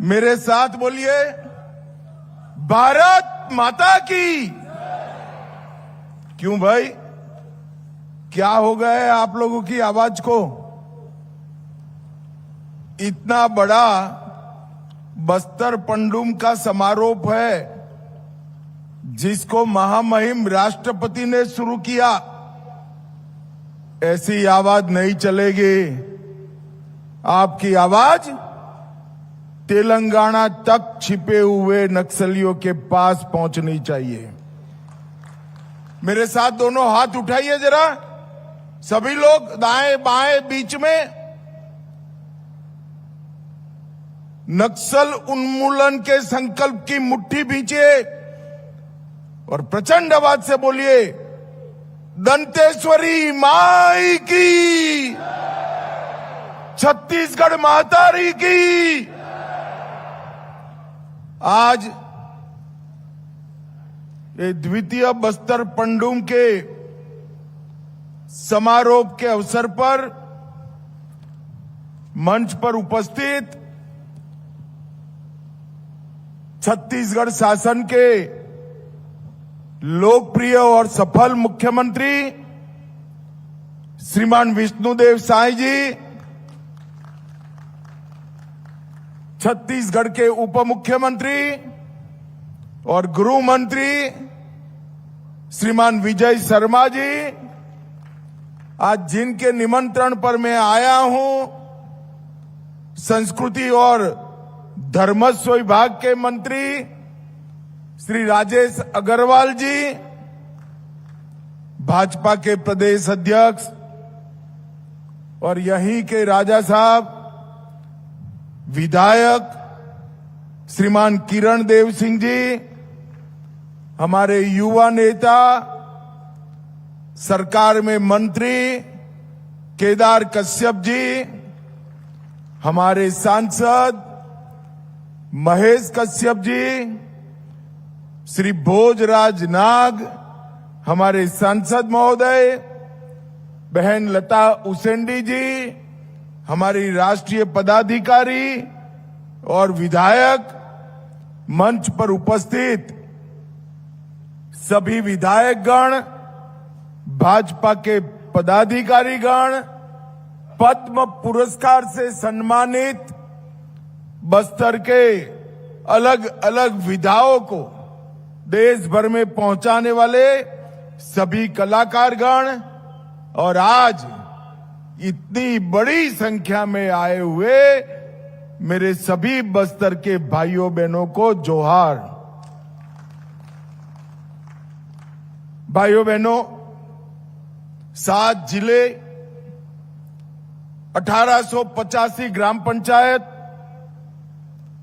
मेरे साथ बोलिए, भारत माता की। क्यों भाई, क्या हो गया है आप लोगों की आवाज को? इतना बड़ा बस्तर पंडुम का समारोह है जिसको महामहिम राष्ट्रपति ने शुरू किया। ऐसी आवाज नहीं चलेगी। आपकी आवाज तेलंगाना तक छिपे हुए नक्सलियों के पास पहुंचनी चाहिए। मेरे साथ दोनों हाथ उठाइए जरा, सभी लोग, दाएं बाएं बीच में। नक्सल उन्मूलन के संकल्प की मुट्ठी भींचिए और प्रचंड आवाज से बोलिए, दंतेश्वरी माई की, छत्तीसगढ़ महातारी की। आज ये द्वितीय बस्तर पंडुम के समारोह के अवसर पर मंच पर उपस्थित छत्तीसगढ़ शासन के लोकप्रिय और सफल मुख्यमंत्री श्रीमान विष्णुदेव साय जी, छत्तीसगढ़ के उप मुख्यमंत्री और गृह मंत्री श्रीमान विजय शर्मा जी, आज जिनके निमंत्रण पर मैं आया हूं, संस्कृति और धर्मस्व विभाग के मंत्री श्री राजेश अग्रवाल जी, भाजपा के प्रदेश अध्यक्ष और यहीं के राजा साहब विधायक श्रीमान किरण देव सिंह जी, हमारे युवा नेता, सरकार में मंत्री केदार कश्यप जी, हमारे सांसद महेश कश्यप जी, श्री भोजराज नाग, हमारे सांसद महोदय, बहन लता उसेंडी जी, हमारी राष्ट्रीय पदाधिकारी और विधायक, मंच पर उपस्थित सभी विधायकगण, भाजपा के पदाधिकारीगण, पद्म पुरस्कार से सम्मानित बस्तर के अलग अलग विधाओं को देश भर में पहुंचाने वाले सभी कलाकारगण और आज इतनी बड़ी संख्या में आए हुए मेरे सभी बस्तर के भाइयों बहनों को जोहार। भाइयों बहनों, 7 जिले, 1885 ग्राम पंचायत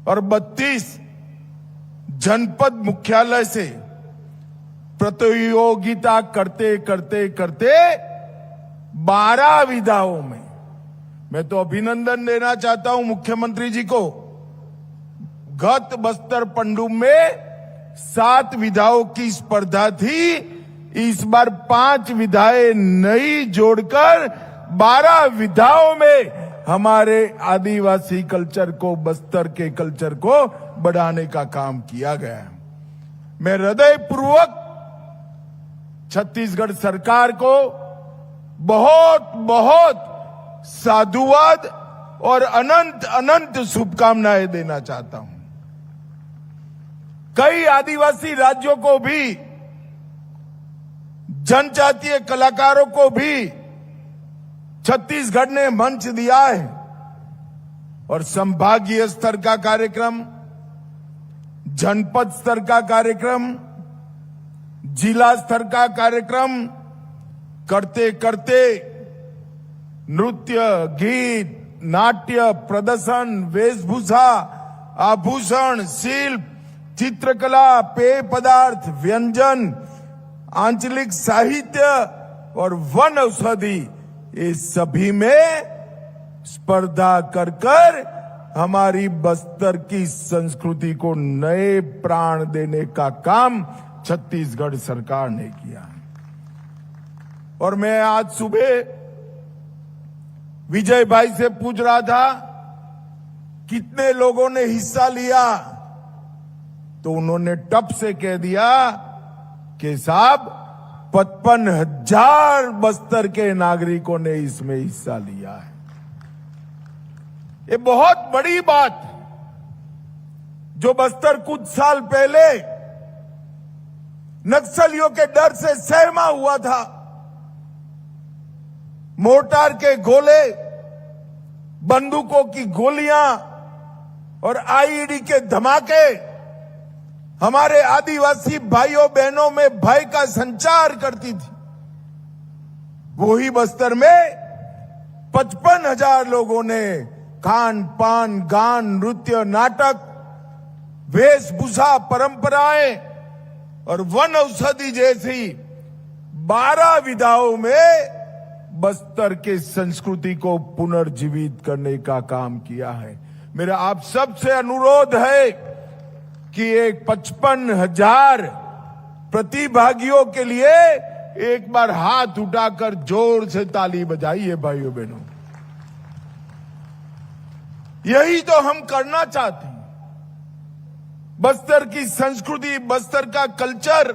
और 32 जनपद मुख्यालय से प्रतियोगिता करते करते करते 12 विधाओं में, मैं तो अभिनंदन देना चाहता हूं मुख्यमंत्री जी को। गत बस्तर पंडुम में 7 विधाओं की स्पर्धा थी, इस बार 5 विधाएं नई जोड़कर 12 विधाओं में हमारे आदिवासी कल्चर को, बस्तर के कल्चर को बढ़ाने का काम किया गया है। मैं हृदयपूर्वक छत्तीसगढ़ सरकार को बहुत बहुत साधुवाद और अनंत अनंत शुभकामनाएं देना चाहता हूं। कई आदिवासी राज्यों को भी, जनजातीय कलाकारों को भी छत्तीसगढ़ ने मंच दिया है और संभागीय स्तर का कार्यक्रम, जनपद स्तर का कार्यक्रम, जिला स्तर का कार्यक्रम करते करते नृत्य, गीत, नाट्य, प्रदर्शन, वेशभूषा, आभूषण, शिल्प, चित्रकला, पेय पदार्थ, व्यंजन, आंचलिक साहित्य और वन औषधि, ये सभी में स्पर्धा कर कर हमारी बस्तर की संस्कृति को नए प्राण देने का काम छत्तीसगढ़ सरकार ने किया। और मैं आज सुबह विजय भाई से पूछ रहा था कितने लोगों ने हिस्सा लिया, तो उन्होंने टप से कह दिया कि साहब 55,000 बस्तर के नागरिकों ने इसमें हिस्सा लिया है। ये बहुत बड़ी बात है। जो बस्तर कुछ साल पहले नक्सलियों के डर से सहमा हुआ था, मोर्टार के गोले, बंदूकों की गोलियां और आईईडी के धमाके हमारे आदिवासी भाइयों बहनों में भय का संचार करती थी, वही बस्तर में 55,000 लोगों ने खान पान, गान, नृत्य, नाटक, वेशभूषा, परंपराएं और वन औषधि जैसी 12 विधाओं में बस्तर के संस्कृति को पुनर्जीवित करने का काम किया है। मेरा आप सबसे अनुरोध है कि एक 55,000 प्रतिभागियों के लिए एक बार हाथ उठाकर जोर से ताली बजाइए भाइयों बहनों। यही तो हम करना चाहते हैं। बस्तर की संस्कृति, बस्तर का कल्चर,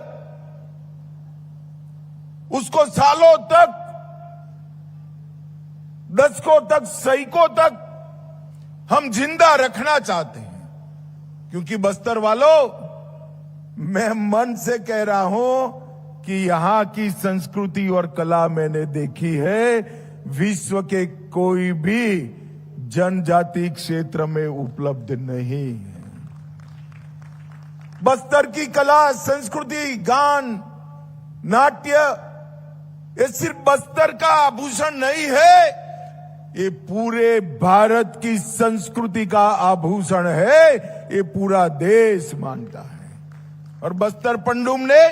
उसको सालों तक, दशकों तक, सैकों तक हम जिंदा रखना चाहते हैं। क्योंकि बस्तर वालों, मैं मन से कह रहा हूं कि यहां की संस्कृति और कला मैंने देखी है, विश्व के कोई भी जनजाति क्षेत्र में उपलब्ध नहीं है। बस्तर की कला, संस्कृति, गान, नाट्य, ये सिर्फ बस्तर का आभूषण नहीं है, ये पूरे भारत की संस्कृति का आभूषण है। ये पूरा देश मानता है और बस्तर पंडुम ने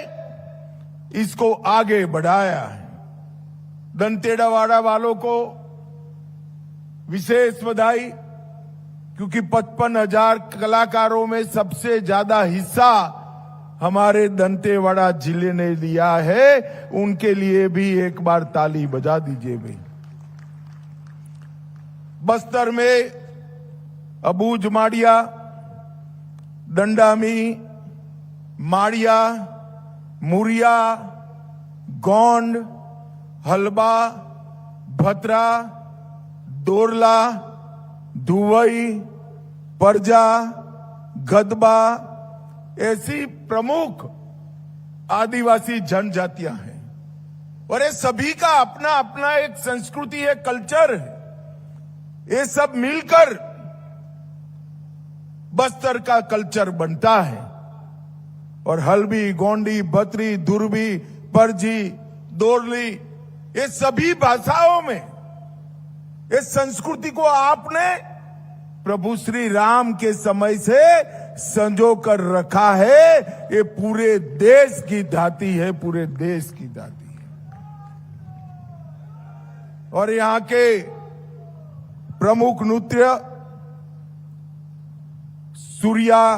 इसको आगे बढ़ाया है। दंतेवाड़ा वालों को विशेष बधाई, क्योंकि 55,000 कलाकारों में सबसे ज्यादा हिस्सा हमारे दंतेवाड़ा जिले ने लिया है। उनके लिए भी एक बार ताली बजा दीजिए भाई। बस्तर में अबूझ माड़िया, दंडामी, माड़िया, मुरिया, गोंड, हलबा, भद्रा, दोरला, धुवई, परजा, गदबा ऐसी प्रमुख आदिवासी जनजातियां हैं और ये सभी का अपना अपना एक संस्कृति है, कल्चर है। ये सब मिलकर बस्तर का कल्चर बनता है और हल्बी, गोंडी, बत्री, दुर्बी, परजी, दोरली, ये सभी भाषाओं में इस संस्कृति को आपने प्रभु श्री राम के समय से संजो कर रखा है। ये पूरे देश की धाती है, पूरे देश की धाती है। और यहां के प्रमुख नृत्य सूर्या,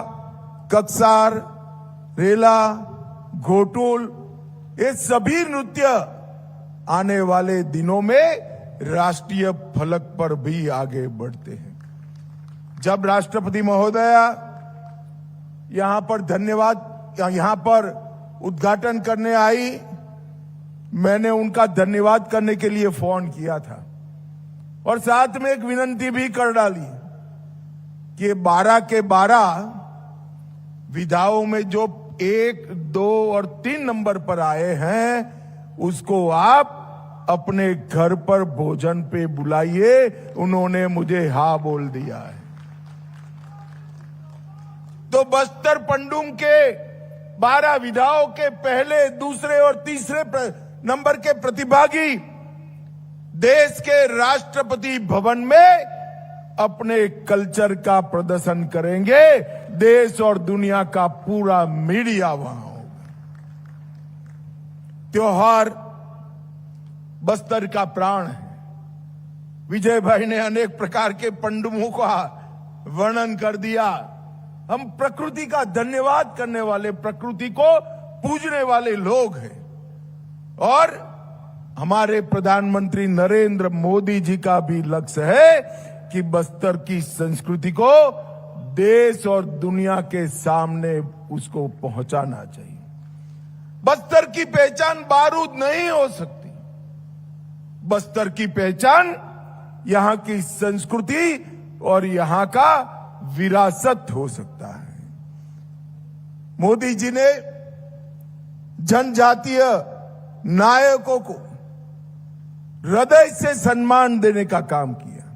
कक्सार, रेला, घोटुल, ये सभी नृत्य आने वाले दिनों में राष्ट्रीय फलक पर भी आगे बढ़ते हैं। जब राष्ट्रपति महोदया यहां पर उद्घाटन करने आई, मैंने उनका धन्यवाद करने के लिए फोन किया था और साथ में एक विनंती भी कर डाली कि 12 के 12 विधाओं में जो 1, 2 और 3 नंबर पर आए हैं, उसको आप अपने घर पर भोजन पे बुलाइए। उन्होंने मुझे हाँ बोल दिया है। तो बस्तर पंडुम के 12 विधाओं के पहले, दूसरे और तीसरे नंबर के प्रतिभागी देश के राष्ट्रपति भवन में अपने कल्चर का प्रदर्शन करेंगे। देश और दुनिया का पूरा मीडिया वहां होगा। त्योहार बस्तर का प्राण है। विजय भाई ने अनेक प्रकार के पंडुमों का वर्णन कर दिया। हम प्रकृति का धन्यवाद करने वाले, प्रकृति को पूजने वाले लोग हैं और हमारे प्रधानमंत्री नरेंद्र मोदी जी का भी लक्ष्य है कि बस्तर की संस्कृति को देश और दुनिया के सामने उसको पहुंचाना चाहिए। बस्तर की पहचान बारूद नहीं हो सकती। बस्तर की पहचान यहां की संस्कृति और यहां का विरासत हो सकता है। मोदी जी ने जनजातीय नायकों को हृदय से सम्मान देने का काम किया।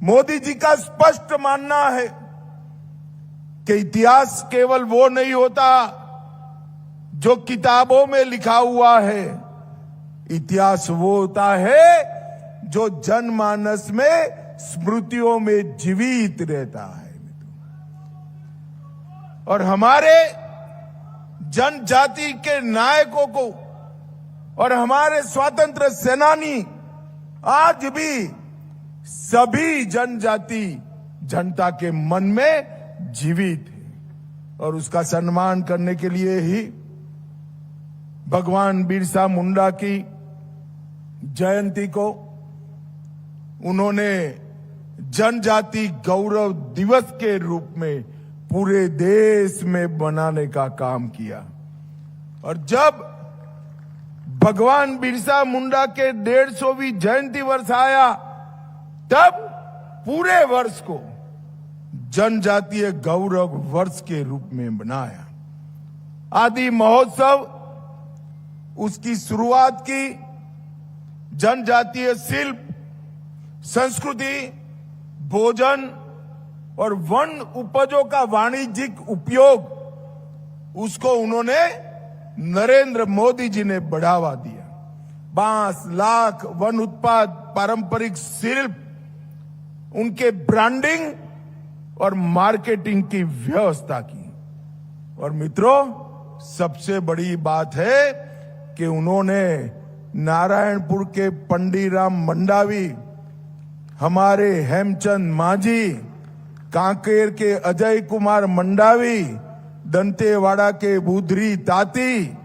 मोदी जी का स्पष्ट मानना है कि इतिहास केवल वो नहीं होता जो किताबों में लिखा हुआ है, इतिहास वो होता है जो जनमानस में स्मृतियों में जीवित रहता है। और हमारे जनजाति के नायकों को और हमारे स्वतंत्र सेनानी आज भी सभी जनजाति जनता के मन में जीवित है। और उसका सम्मान करने के लिए ही भगवान बिरसा मुंडा की जयंती को उन्होंने जनजाति गौरव दिवस के रूप में पूरे देश में मनाने का काम किया। और जब भगवान बिरसा मुंडा के 150वीं जयंती वर्ष आया, तब पूरे वर्ष को जनजातीय गौरव वर्ष के रूप में मनाया। आदि महोत्सव उसकी शुरुआत की जनजातीय शिल्प, संस्कृति, भोजन और वन उपजों का वाणिज्यिक उपयोग उसको उन्होंने नरेंद्र मोदी जी ने बढ़ावा दिया। बांस, लाख, वन उत्पाद, पारंपरिक शिल्प, उनके ब्रांडिंग और मार्केटिंग की व्यवस्था की। और मित्रों, सबसे बड़ी बात है कि उन्होंने नारायणपुर के पंडीराम मंडावी, हमारे हेमचंद मांझी, कांकेर के अजय कुमार मंडावी, दंतेवाड़ा के बुधरी ताती,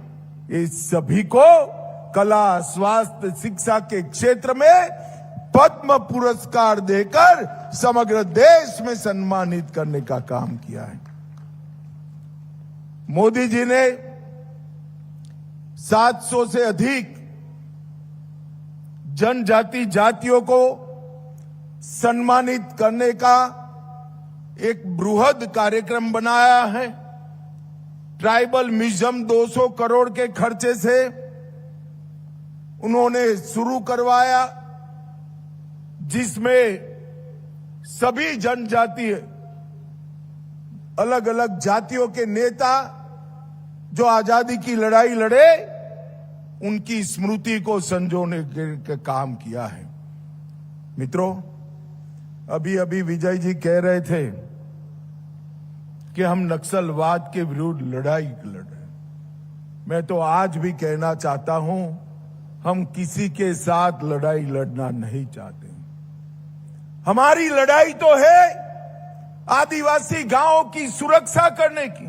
इस सभी को कला, स्वास्थ्य, शिक्षा के क्षेत्र में पद्म पुरस्कार देकर समग्र देश में सम्मानित करने का काम किया है। मोदी जी ने 700 से अधिक जनजाति जातियों को सम्मानित करने का एक बृहद कार्यक्रम बनाया है। ट्राइबल म्यूजियम 200 करोड़ के खर्चे से उन्होंने शुरू करवाया, जिसमें सभी जनजातीय अलग अलग जातियों के नेता जो आजादी की लड़ाई लड़े, उनकी स्मृति को संजोने के काम किया है। मित्रों, अभी अभी विजय जी कह रहे थे कि हम नक्सलवाद के विरुद्ध लड़ाई लड़ रहे हैं। मैं तो आज भी कहना चाहता हूं, हम किसी के साथ लड़ाई लड़ना नहीं चाहते। हमारी लड़ाई तो है आदिवासी गांवों की सुरक्षा करने की।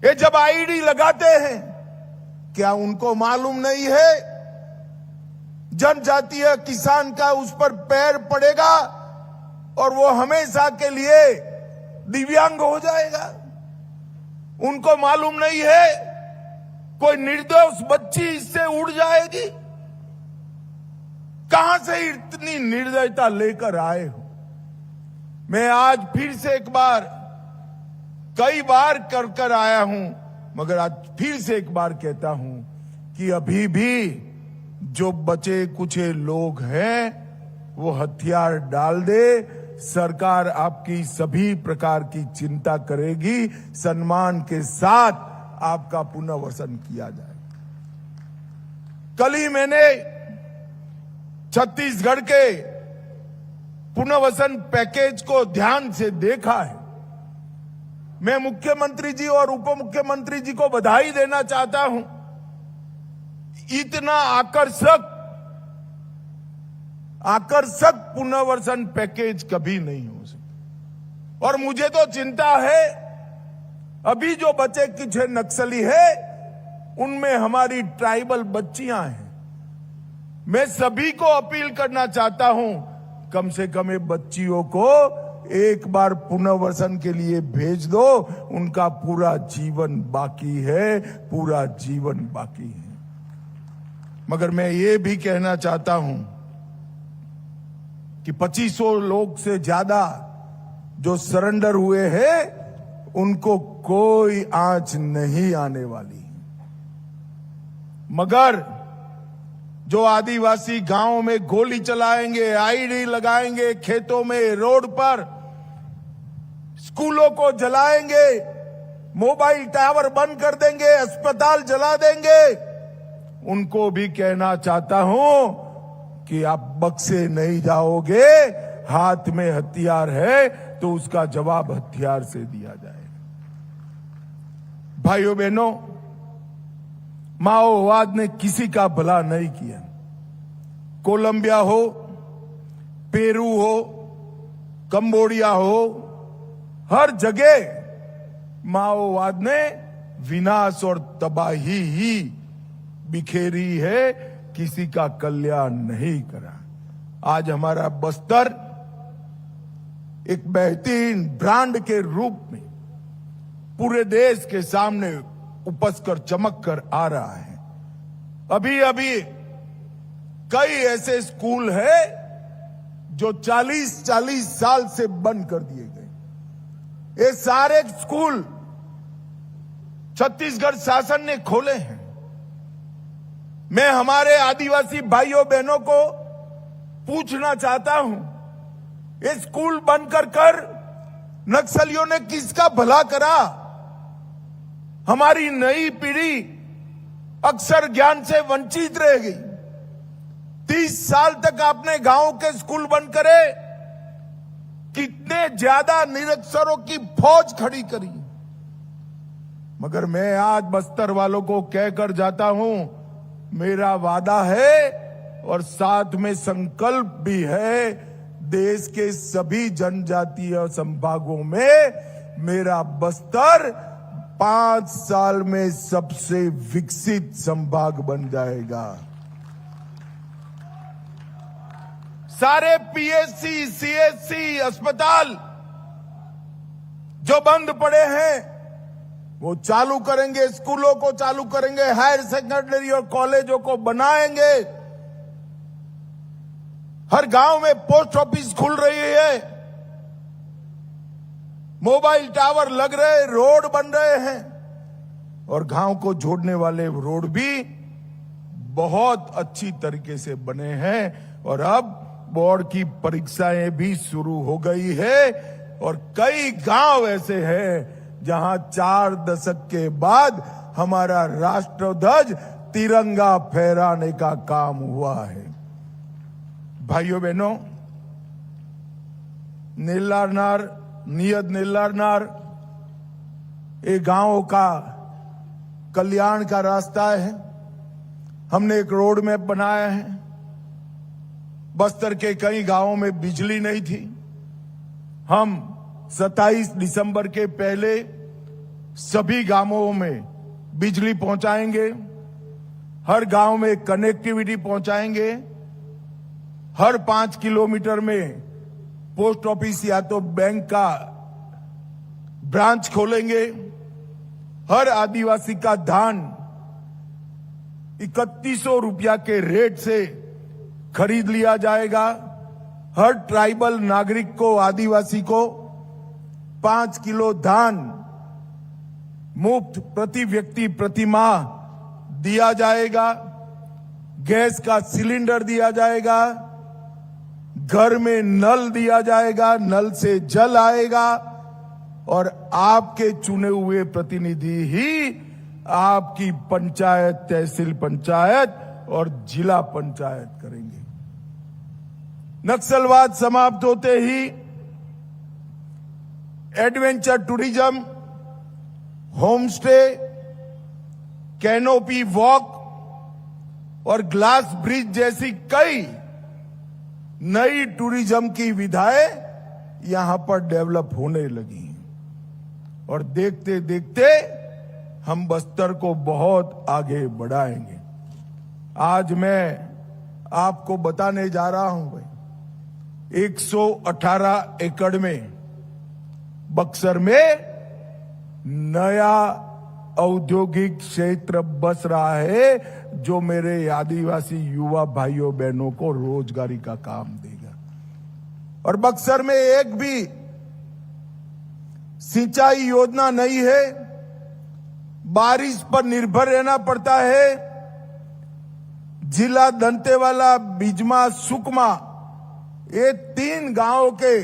ये जब आईडी लगाते हैं, क्या उनको मालूम नहीं है जनजातीय किसान का उस पर पैर पड़ेगा और वो हमेशा के लिए दिव्यांग हो जाएगा? उनको मालूम नहीं है कोई निर्दोष बच्ची इससे उड़ जाएगी? कहां से इतनी निर्दयता लेकर आए हो? मैं आज फिर से एक बार, कई बार कर आया हूं, मगर आज फिर से एक बार कहता हूं कि अभी भी जो बचे कुछे लोग हैं वो हथियार डाल दे। सरकार आपकी सभी प्रकार की चिंता करेगी, सम्मान के साथ आपका पुनर्वसन किया जाए। कल ही मैंने छत्तीसगढ़ के पुनर्वसन पैकेज को ध्यान से देखा है। मैं मुख्यमंत्री जी और उप मुख्यमंत्री जी को बधाई देना चाहता हूं। इतना आकर्षक पुनर्वसन पैकेज कभी नहीं हो सकता। और मुझे तो चिंता है, अभी जो बचे कुछ नक्सली है, उनमें हमारी ट्राइबल बच्चियां हैं। मैं सभी को अपील करना चाहता हूं, कम से कम ये बच्चियों को एक बार पुनर्वसन के लिए भेज दो। उनका पूरा जीवन बाकी है, पूरा जीवन बाकी है। मगर मैं ये भी कहना चाहता हूं कि 2500 लोग से ज्यादा जो सरेंडर हुए हैं, उनको कोई आंच नहीं आने वाली। मगर जो आदिवासी गांव में गोली चलाएंगे, आईडी लगाएंगे, खेतों में, रोड पर, स्कूलों को जलाएंगे, मोबाइल टावर बंद कर देंगे, अस्पताल जला देंगे, उनको भी कहना चाहता हूं कि आप बख्शे नहीं जाओगे। हाथ में हथियार है तो उसका जवाब हथियार से दिया जाए। भाइयों बहनों, माओवाद ने किसी का भला नहीं किया। कोलंबिया हो, पेरू हो, कंबोडिया हो, हर जगह माओवाद ने विनाश और तबाही ही बिखेरी है, किसी का कल्याण नहीं करा। आज हमारा बस्तर एक बेहतरीन ब्रांड के रूप में पूरे देश के सामने उपस कर चमक कर आ रहा है। अभी अभी कई ऐसे स्कूल हैं जो 40-40 साल से बंद कर दिए गए। ये सारे स्कूल छत्तीसगढ़ शासन ने खोले हैं। मैं हमारे आदिवासी भाइयों बहनों को पूछना चाहता हूं, ये स्कूल बंद कर नक्सलियों ने किसका भला करा? हमारी नई पीढ़ी अक्षर ज्ञान से वंचित रह गई। 30 साल तक आपने गांव के स्कूल बंद करे, कितने ज्यादा निरक्षरों की फौज खड़ी करी। मगर मैं आज बस्तर वालों को कहकर जाता हूं, मेरा वादा है और साथ में संकल्प भी है, देश के सभी जनजातीय संभागों में मेरा बस्तर 5 साल में सबसे विकसित संभाग बन जाएगा। सारे पीएचसी, सीएचसी अस्पताल जो बंद पड़े हैं वो चालू करेंगे, स्कूलों को चालू करेंगे, हायर सेकेंडरी और कॉलेजों को बनाएंगे। हर गांव में पोस्ट ऑफिस खुल रही है, मोबाइल टावर लग रहे, रोड बन रहे हैं और गांव को जोड़ने वाले रोड भी बहुत अच्छी तरीके से बने हैं। और अब बोर्ड की परीक्षाएं भी शुरू हो गई है और कई गांव ऐसे हैं जहां 4 दशक के बाद हमारा राष्ट्रध्वज तिरंगा फहराने का काम हुआ है। भाइयों बहनों, नीलारनार, नियत नीलारनार ये गांव का कल्याण का रास्ता है। हमने एक रोड मैप बनाया है। बस्तर के कई गांवों में बिजली नहीं थी। हम 27 दिसंबर के पहले सभी गांवों में बिजली पहुंचाएंगे, हर गांव में कनेक्टिविटी पहुंचाएंगे, हर 5 किलोमीटर में पोस्ट ऑफिस या तो बैंक का ब्रांच खोलेंगे, हर आदिवासी का धान 3100 रुपया के रेट से खरीद लिया जाएगा। हर ट्राइबल नागरिक को, आदिवासी को 5 किलो धान मुफ्त प्रति व्यक्ति प्रति माह दिया जाएगा। गैस का सिलेंडर दिया जाएगा, घर में नल दिया जाएगा, नल से जल आएगा और आपके चुने हुए प्रतिनिधि ही आपकी पंचायत, तहसील पंचायत और जिला पंचायत करेंगे। नक्सलवाद समाप्त होते ही adventure tourism, home stay, canopy walk और ग्लास ब्रिज जैसी कई नई टूरिज्म की विधाएं यहां पर डेवलप होने लगी और देखते देखते हम बस्तर को बहुत आगे बढ़ाएंगे। आज मैं आपको बताने जा रहा हूं भाई। 118 एकड़ में बक्सर में नया औद्योगिक क्षेत्र बस रहा है, जो मेरे आदिवासी युवा भाइयों बहनों को रोजगारी का काम देगा। और बक्सर में एक भी सिंचाई योजना नहीं है, बारिश पर निर्भर रहना पड़ता है। जिला दंतेवाला, बिजमा, सुकमा, ये 3 गांवों के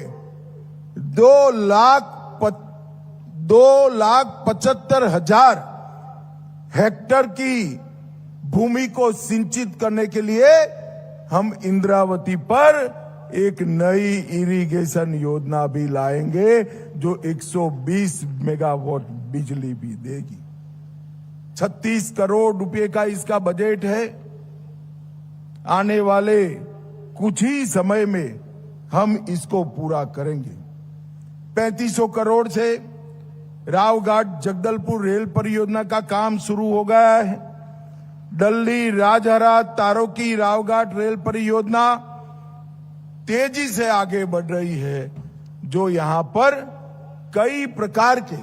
2,75,000 हेक्टेयर की भूमि को सिंचित करने के लिए हम इंद्रावती पर एक नई इरिगेशन योजना भी लाएंगे, जो 120 मेगावाट बिजली भी देगी। 36 करोड़ रुपए का इसका बजट है। आने वाले कुछ ही समय में हम इसको पूरा करेंगे। 3500 करोड़ से रावघाट जगदलपुर रेल परियोजना का काम शुरू हो गया है। डल्ली, राजहरा, तारोकी, रावघाट रेल परियोजना तेजी से आगे बढ़ रही है, जो यहां पर कई प्रकार के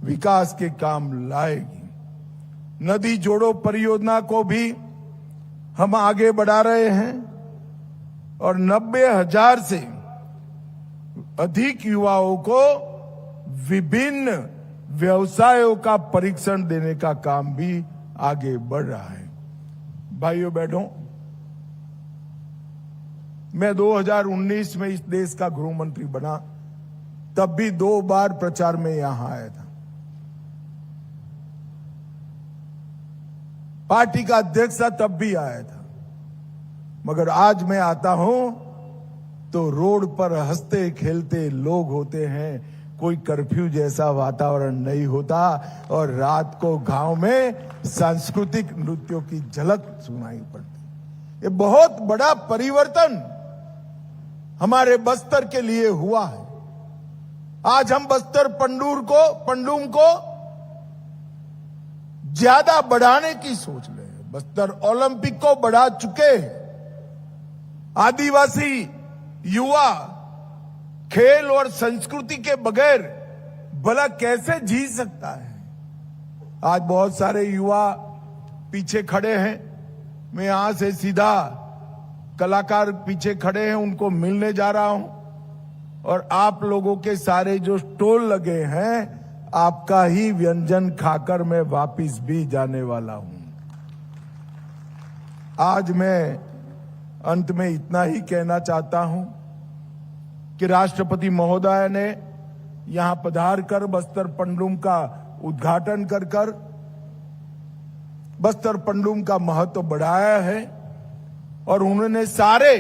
विकास के काम लाएगी। नदी जोड़ो परियोजना को भी हम आगे बढ़ा रहे हैं और 90,000 से अधिक युवाओं को विभिन्न व्यवसायों का परीक्षण देने का काम भी आगे बढ़ रहा है। भाइयों बहनों, मैं 2019 में इस देश का गृह मंत्री बना, तब भी 2 बार प्रचार में यहां आया था। पार्टी का अध्यक्ष था, तब भी आया था। मगर आज मैं आता हूं तो रोड पर हंसते खेलते लोग होते हैं, कोई कर्फ्यू जैसा वातावरण नहीं होता और रात को गांव में सांस्कृतिक नृत्यों की झलक सुनाई पड़ती। ये बहुत बड़ा परिवर्तन हमारे बस्तर के लिए हुआ है। आज हम बस्तर पंडूम को ज्यादा बढ़ाने की सोच रहे हैं। बस्तर ओलंपिक को बढ़ा चुके हैं। आदिवासी युवा खेल और संस्कृति के बगैर भला कैसे जी सकता है। आज बहुत सारे युवा पीछे खड़े हैं। मैं यहां से सीधा कलाकार पीछे खड़े हैं, उनको मिलने जा रहा हूं। और आप लोगों के सारे जो स्टॉल लगे हैं, आपका ही व्यंजन खाकर मैं वापिस भी जाने वाला हूं। आज मैं अंत में इतना ही कहना चाहता हूं कि राष्ट्रपति महोदय ने यहां पधार कर बस्तर पंडूम का उद्घाटन कर बस्तर पंडूम का महत्व बढ़ाया है और उन्होंने सारे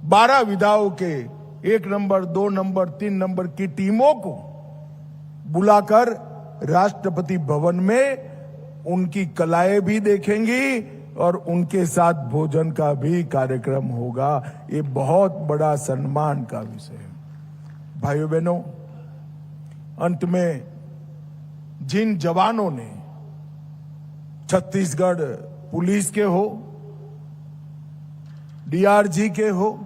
12 विधाओं के 1 नंबर, 2 नंबर, 3 नंबर की टीमों को बुलाकर राष्ट्रपति भवन में उनकी कलाएं भी देखेंगी और उनके साथ भोजन का भी कार्यक्रम होगा। ये बहुत बड़ा सम्मान का विषय है। भाइयों बहनों, अंत में जिन जवानों ने छत्तीसगढ़ पुलिस के हो, डीआरजी के हो,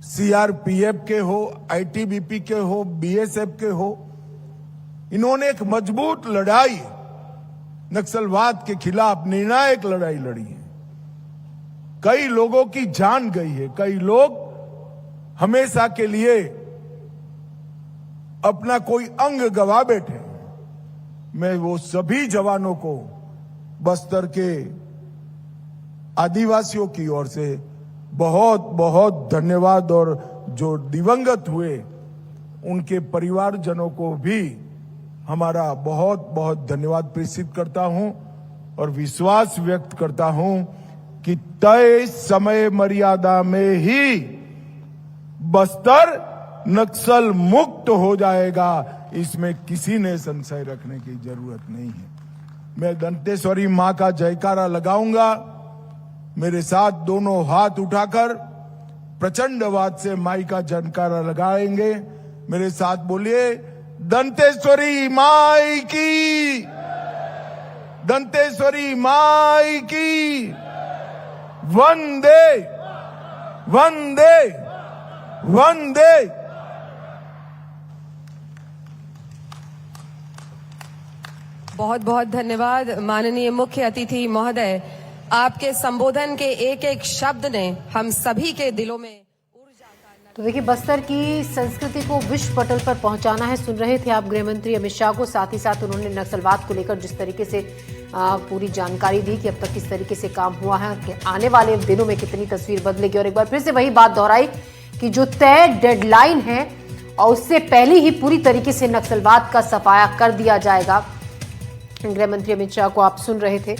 सीआरपीएफ के हो, आईटीबीपी के हो, बीएसएफ के हो, इन्होंने एक मजबूत लड़ाई नक्सलवाद के खिलाफ निर्णायक लड़ाई लड़ी है। कई लोगों की जान गई है, कई लोग हमेशा के लिए अपना कोई अंग गवा बैठे। मैं वो सभी जवानों को बस्तर के आदिवासियों की ओर से बहुत बहुत धन्यवाद और जो दिवंगत हुए उनके परिवारजनों को भी हमारा बहुत बहुत धन्यवाद प्रेषित करता हूं और विश्वास व्यक्त करता हूं कि तय समय मर्यादा में ही बस्तर नक्सल मुक्त हो जाएगा। इसमें किसी ने संशय रखने की जरूरत नहीं है। मैं दंतेश्वरी मां का जयकारा लगाऊंगा। मेरे साथ दोनों हाथ उठाकर प्रचंडवाद से माई का जयकारा लगाएंगे। मेरे साथ बोलिए, दंतेश्वरी माई की, दंतेश्वरी माई की। वंदे वंदे वंदे। बहुत बहुत धन्यवाद माननीय मुख्य अतिथि महोदय। आपके संबोधन के एक एक शब्द ने हम सभी के दिलों में ऊर्जा का। तो देखिए, बस्तर की संस्कृति को विश्व पटल पर पहुंचाना है। सुन रहे थे आप गृह मंत्री अमित शाह को। साथ ही साथ उन्होंने नक्सलवाद को लेकर जिस तरीके से पूरी जानकारी दी कि अब तक किस तरीके से काम हुआ है और आने वाले दिनों में कितनी तस्वीर बदलेगी, और एक बार फिर से वही बात दोहराई कि जो तय डेडलाइन है और उससे पहले ही पूरी तरीके से नक्सलवाद का सफाया कर दिया जाएगा। गृह मंत्री अमित शाह को आप सुन रहे थे।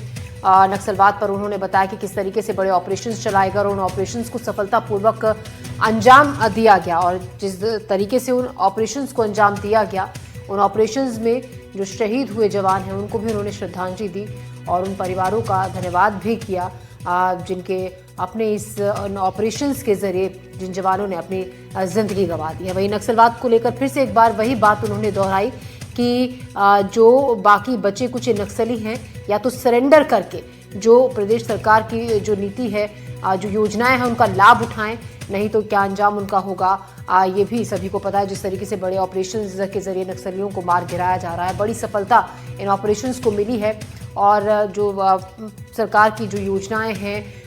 नक्सलवाद पर उन्होंने बताया कि किस तरीके से बड़े ऑपरेशंस चलाए गए और उन ऑपरेशंस को सफलतापूर्वक अंजाम दिया गया, और जिस तरीके से उन ऑपरेशंस को अंजाम दिया गया, उन ऑपरेशंस में जो शहीद हुए जवान हैं उनको भी उन्होंने श्रद्धांजलि दी और उन परिवारों का धन्यवाद भी किया जिनके अपने इस ऑपरेशंस के जरिए जिन जवानों ने अपनी जिंदगी गंवा दी है। वही नक्सलवाद को लेकर फिर से एक बार वही बात उन्होंने दोहराई कि जो बाकी बचे कुछ नक्सली हैं या तो सरेंडर करके जो प्रदेश सरकार की जो नीति है, जो योजनाएं हैं उनका लाभ उठाएं, नहीं तो क्या अंजाम उनका होगा ये भी सभी को पता है। जिस तरीके से बड़े ऑपरेशंस के जरिए नक्सलियों को मार गिराया जा रहा है, बड़ी सफलता इन ऑपरेशंस को मिली है, और जो सरकार की जो योजनाएं हैं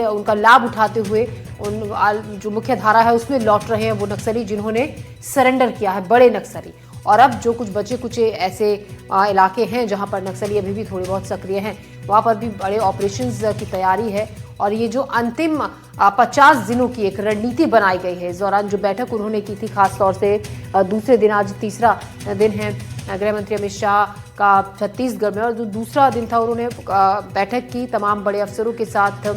उनका लाभ उठाते हुए उन जो मुख्य धारा है उसमें लौट रहे हैं वो नक्सली जिन्होंने सरेंडर किया है, बड़े नक्सली। और अब जो कुछ बचे कुछ ऐसे इलाके हैं जहां पर नक्सली अभी भी थोड़े बहुत सक्रिय हैं, वहां पर भी बड़े ऑपरेशंस की तैयारी है। और ये जो अंतिम 50 दिनों की एक रणनीति बनाई गई है, इस दौरान जो बैठक उन्होंने की थी, खासतौर से दूसरे दिन, आज तीसरा दिन है गृह मंत्री अमित शाह का छत्तीसगढ़ में, और जो दूसरा दिन था उन्होंने बैठक की तमाम बड़े अफसरों के साथ,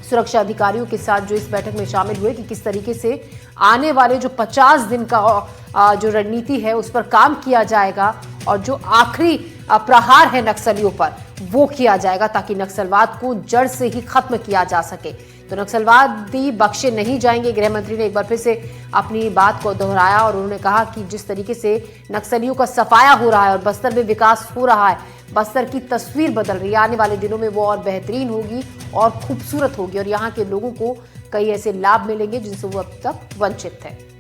सुरक्षा अधिकारियों के साथ जो इस बैठक में शामिल हुए कि किस तरीके से आने वाले जो 50 दिन का जो रणनीति है उस पर काम किया जाएगा, और जो आखिरी प्रहार है नक्सलियों पर वो किया जाएगा ताकि नक्सलवाद को जड़ से ही खत्म किया जा सके। तो नक्सलवादी बख्शे नहीं जाएंगे। गृह मंत्री ने एक बार फिर से अपनी बात को दोहराया और उन्होंने कहा कि जिस तरीके से नक्सलियों का सफाया हो रहा है और बस्तर में विकास हो रहा है, बस्तर की तस्वीर बदल रही है, आने वाले दिनों में वो और बेहतरीन होगी और खूबसूरत होगी, और यहाँ के लोगों को कई ऐसे लाभ मिलेंगे जिनसे वो अब तक वंचित थे।